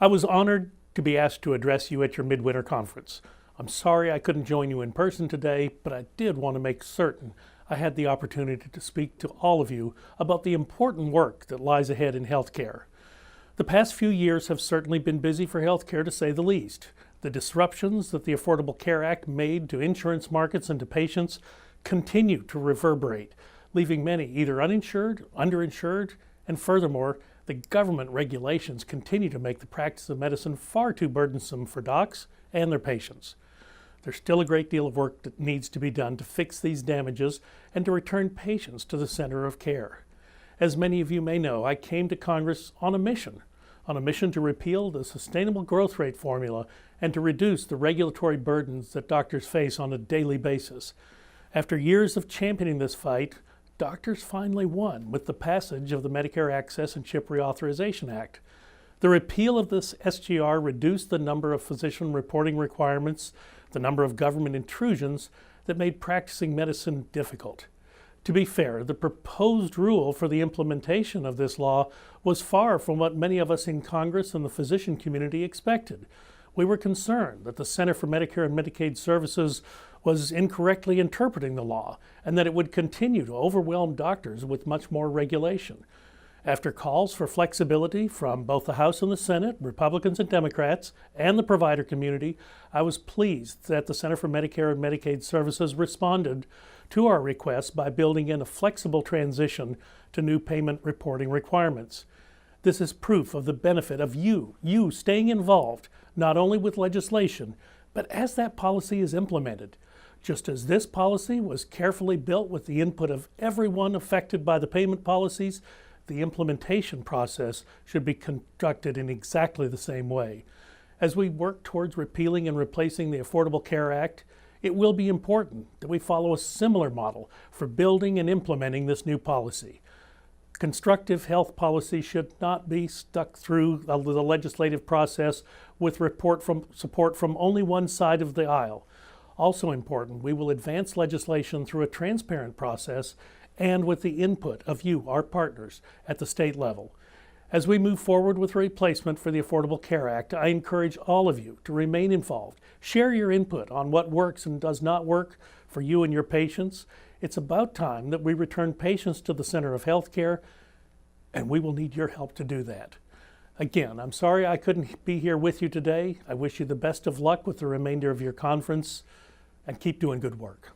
I was honored to be asked to address you at your midwinter conference. I'm sorry I couldn't join you in person today, but I did want to make certain I had the opportunity to speak to all of you about the important work that lies ahead in healthcare. The past few years have certainly been busy for healthcare, to say the least. The disruptions that the Affordable Care Act made to insurance markets and to patients continue to reverberate, leaving many either uninsured, underinsured, and furthermore, the government regulations continue to make the practice of medicine far too burdensome for docs and their patients. There's still a great deal of work that needs to be done to fix these damages and to return patients to the center of care. As many of you may know, I came to Congress on a mission to repeal the sustainable growth rate formula and to reduce the regulatory burdens that doctors face on a daily basis. After years of championing this fight, doctors finally won with the passage of the Medicare Access and CHIP Reauthorization Act. The repeal of this SGR reduced the number of physician reporting requirements, the number of government intrusions that made practicing medicine difficult. To be fair, the proposed rule for the implementation of this law was far from what many of us in Congress and the physician community expected. We were concerned that the Center for Medicare and Medicaid Services was incorrectly interpreting the law and that it would continue to overwhelm doctors with much more regulation. After calls for flexibility from both the House and the Senate, Republicans and Democrats, and the provider community, I was pleased that the Center for Medicare and Medicaid Services responded to our request by building in a flexible transition to new payment reporting requirements. This is proof of the benefit of you staying involved, not only with legislation, but as that policy is implemented. Just as this policy was carefully built with the input of everyone affected by the payment policies, the implementation process should be conducted in exactly the same way. As we work towards repealing and replacing the Affordable Care Act, it will be important that we follow a similar model for building and implementing this new policy. Constructive health policy should not be stuck through the legislative process with support from only one side of the aisle. Also important, we will advance legislation through a transparent process and with the input of you, our partners, at the state level. As we move forward with replacement for the Affordable Care Act, I encourage all of you to remain involved. Share your input on what works and does not work for you and your patients. It's about time that we return patients to the center of healthcare, and we will need your help to do that. Again, I'm sorry I couldn't be here with you today. I wish you the best of luck with the remainder of your conference, and keep doing good work.